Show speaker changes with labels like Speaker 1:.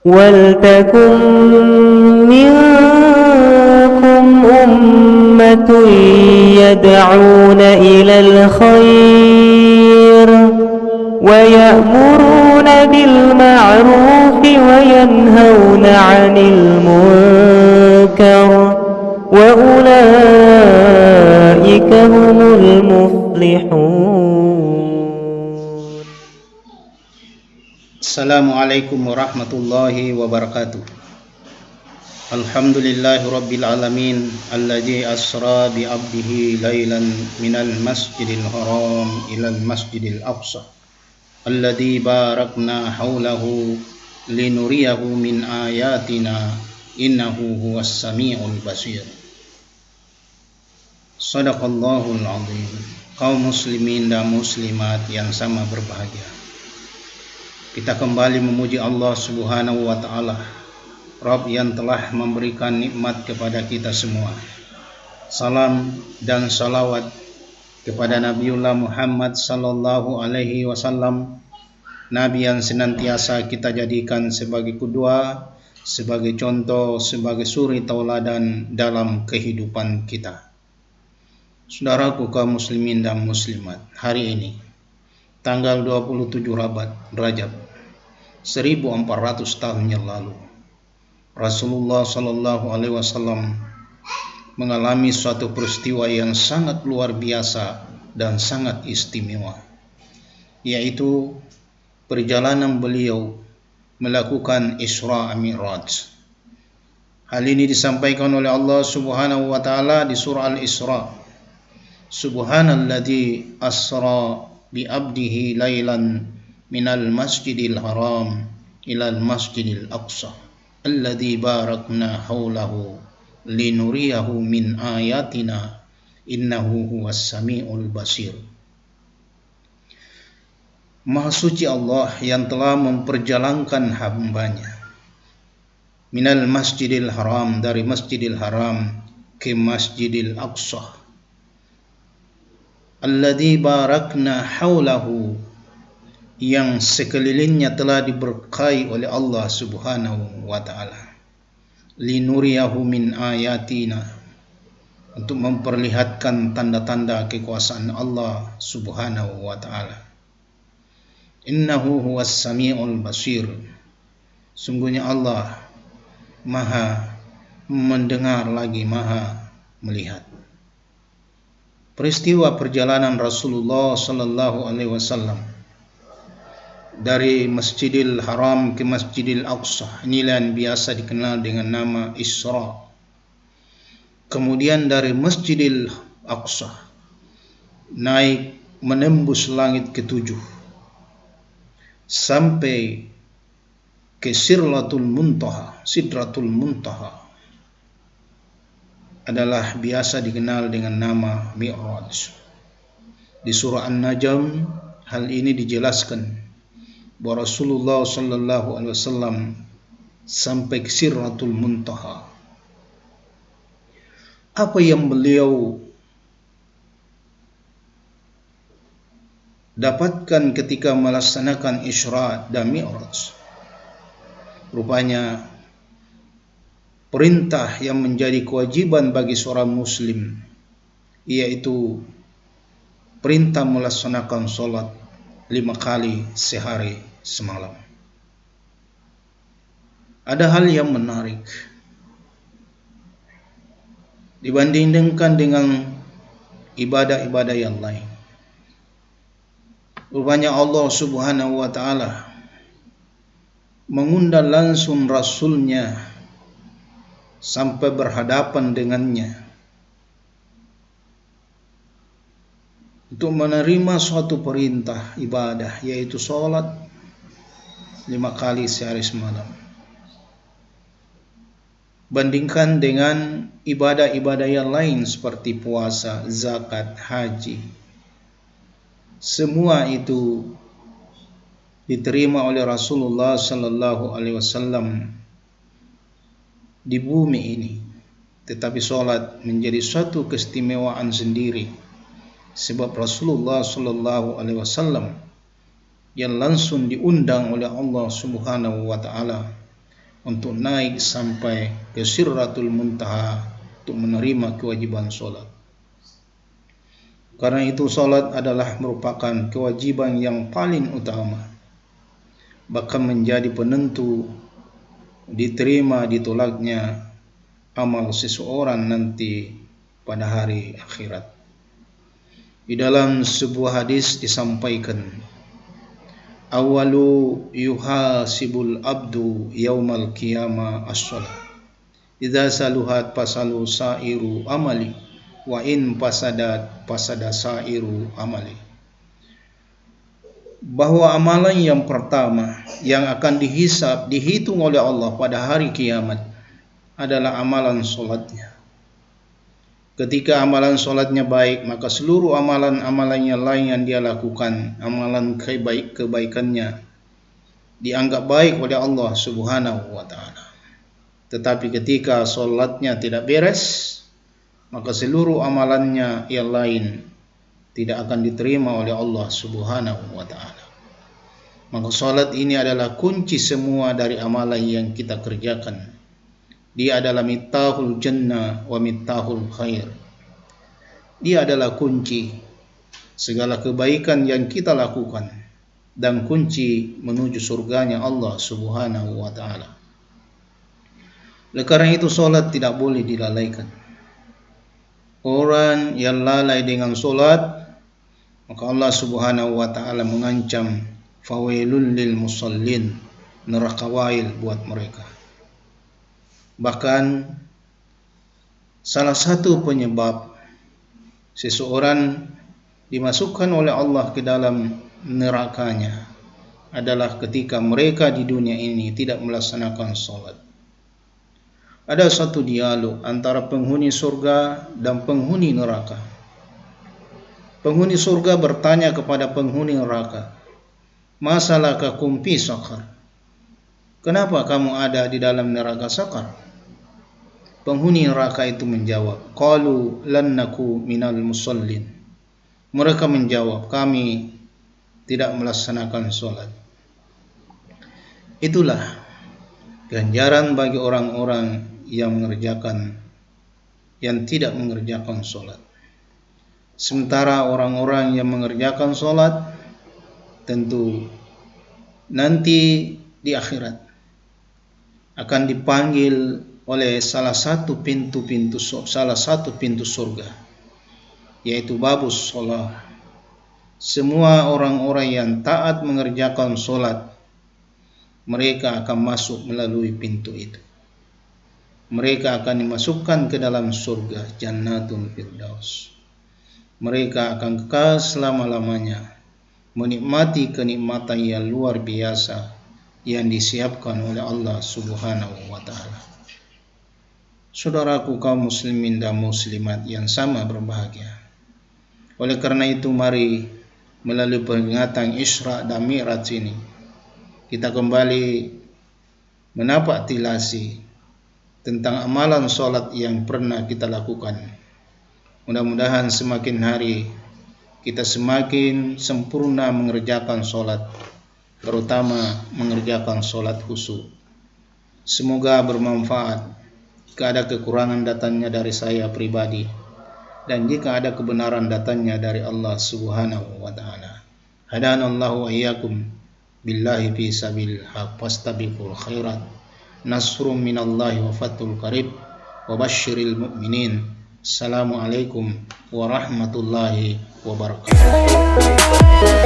Speaker 1: ولتكن منكم أمة يدعون إلى الخير ويأمرون بالمعروف وينهون عن المنكر وأولئك هم المفلحون.
Speaker 2: Assalamualaikum warahmatullahi wabarakatuh. Alhamdulillahi rabbil alamin alladzi asra bi 'abdihi lailan minal masjidil haram ilal masjidil aqsa alladzi barakna haulahu linuriyahu min ayatina innahu huwas samiul basir. Shadaqallahul azim. Kaum muslimin dan muslimat yang sama berbahagia, kita kembali memuji Allah Subhanahu wa ta'ala, Rabb yang telah memberikan nikmat kepada kita semua. Salam dan salawat kepada Nabiullah Muhammad sallallahu alaihi wasallam, Nabi yang senantiasa kita jadikan sebagai qudwah, sebagai contoh, sebagai suri tauladan dalam kehidupan kita. Saudaraku kaum muslimin dan muslimat, hari ini tanggal 27 Rajab 1400 tahun yang lalu, Rasulullah sallallahu alaihi wasallam mengalami suatu peristiwa yang sangat luar biasa dan sangat istimewa, yaitu perjalanan beliau melakukan Isra Mi'raj. Hal ini disampaikan oleh Allah Subhanahu wa taala di surah Al-Isra. Subhanalladzi asra bi 'abdihi lailan minal masjidil haram ilal masjidil aqsa alladzi barakna haulahu linuriyahu min ayatina innahu huwas samiul basir. Maha suci Allah yang telah memperjalankan hambanya minal masjidil haram, dari masjidil haram ke masjidil aqsa, alladzi barakna haulahu, yang sekelilingnya telah diberkahi oleh Allah Subhanahu wa ta'ala, linuriyahu min ayatina, untuk memperlihatkan tanda-tanda kekuasaan Allah Subhanahu wa ta'ala. Innahu huwas samiul basir, sungguhnya Allah maha mendengar lagi maha melihat. Peristiwa perjalanan Rasulullah sallallahu alaihi wasallam dari Masjidil Haram ke Masjidil Aqsa, inilah yang biasa dikenal dengan nama Isra. Kemudian dari Masjidil Aqsa naik menembus langit ketujuh sampai ke Sidratul Muntaha, adalah biasa dikenal dengan nama Mi'raj. Di surah An-Najm hal ini dijelaskan bahwa Rasulullah sallallahu alaihi wasallam sampai ke Sidratul Muntaha. Apa yang beliau dapatkan ketika melaksanakan Isra dan Mi'raj? Rupanya perintah yang menjadi kewajiban bagi seorang muslim, yaitu perintah melaksanakan sholat 5 kali sehari semalam. Ada hal yang menarik dibandingkan dengan ibadah-ibadah yang lain. Rupanya Allah Subhanahu wa ta'ala mengundang langsung Rasulnya sampai berhadapan dengannya untuk menerima suatu perintah ibadah, yaitu sholat 5 kali sehari semalam. Bandingkan dengan ibadah-ibadah yang lain seperti puasa, zakat, haji, semua itu diterima oleh Rasulullah sallallahu alaihi wasallam di bumi ini. Tetapi sholat menjadi suatu keistimewaan sendiri, sebab Rasulullah sallallahu alaihi wasallam yang langsung diundang oleh Allah Subhanahu wa ta'ala untuk naik sampai ke Sidratul Muntaha untuk menerima kewajiban solat. Karena itu solat adalah merupakan kewajiban yang paling utama, bahkan menjadi penentu diterima ditolaknya amal seseorang nanti pada hari akhirat. Di dalam sebuah hadis disampaikan, awalu yuhasibul abdu yaumal qiyamah as-salat, idza saluhat fasalu sairu amali, wa in fasadat fasada sairu amali. Bahwa amalan yang pertama yang akan dihitung oleh Allah pada hari kiamat adalah amalan solatnya. Ketika amalan solatnya baik, maka seluruh amalan-amalannya lain yang dia lakukan, amalan kebaikannya dianggap baik oleh Allah Subhanahu wa ta'ala. Tetapi ketika solatnya tidak beres, maka seluruh amalannya yang lain tidak akan diterima oleh Allah Subhanahu wa ta'ala. Maka solat ini adalah kunci semua dari amalan yang kita kerjakan. Dia adalah miftahul jannah wa miftahul khair. Dia adalah kunci segala kebaikan yang kita lakukan dan kunci menuju surganya Allah Subhanahu wa ta'ala. Oleh karena itu solat tidak boleh dilalaikan. Orang yang lalai dengan solat, maka Allah Subhanahu wa ta'ala mengancam fawailul lil musallin, neraka wail buat mereka. Bahkan salah satu penyebab seseorang dimasukkan oleh Allah ke dalam nerakanya adalah ketika mereka di dunia ini tidak melaksanakan solat. Ada satu dialog antara penghuni surga dan penghuni neraka. Penghuni surga bertanya kepada penghuni neraka, masalakakum fi saqar? Kenapa kamu ada di dalam neraka sakar? Penghuni neraka itu menjawab, qalu lan naku minal musallin. Mereka menjawab, kami tidak melaksanakan solat. Itulah ganjaran bagi orang-orang yang tidak mengerjakan solat. Sementara orang-orang yang mengerjakan solat tentu nanti di akhirat akan dipanggil oleh salah satu pintu surga, yaitu babus sholat. Semua orang-orang yang taat mengerjakan solat, mereka akan masuk melalui pintu itu. Mereka akan dimasukkan ke dalam surga Jannatul Firdaus. Mereka akan kekal selama-lamanya, menikmati kenikmatan yang luar biasa yang disiapkan oleh Allah Subhanahu wa ta'ala. Saudaraku kaum muslimin dan muslimat yang sama berbahagia. Oleh karena itu mari melalui peringatan Isra dan Mi'raj ini kita kembali menapak tilasi tentang amalan solat yang pernah kita lakukan. Mudah-mudahan semakin hari kita semakin sempurna mengerjakan solat, terutama mengerjakan solat khusyuk. Semoga bermanfaat. Jika ada kekurangan datangnya dari saya pribadi, dan jika ada kebenaran datangnya dari Allah Subhanahu wa ta'ala. Hadanallahu wa iyyakum billahi fi sabilil haq, fastabiqul khairat, nasrum minallahi wa fathul qarib, wa basyiril mu'minin. Assalamualaikum warahmatullahi wabarakatuh.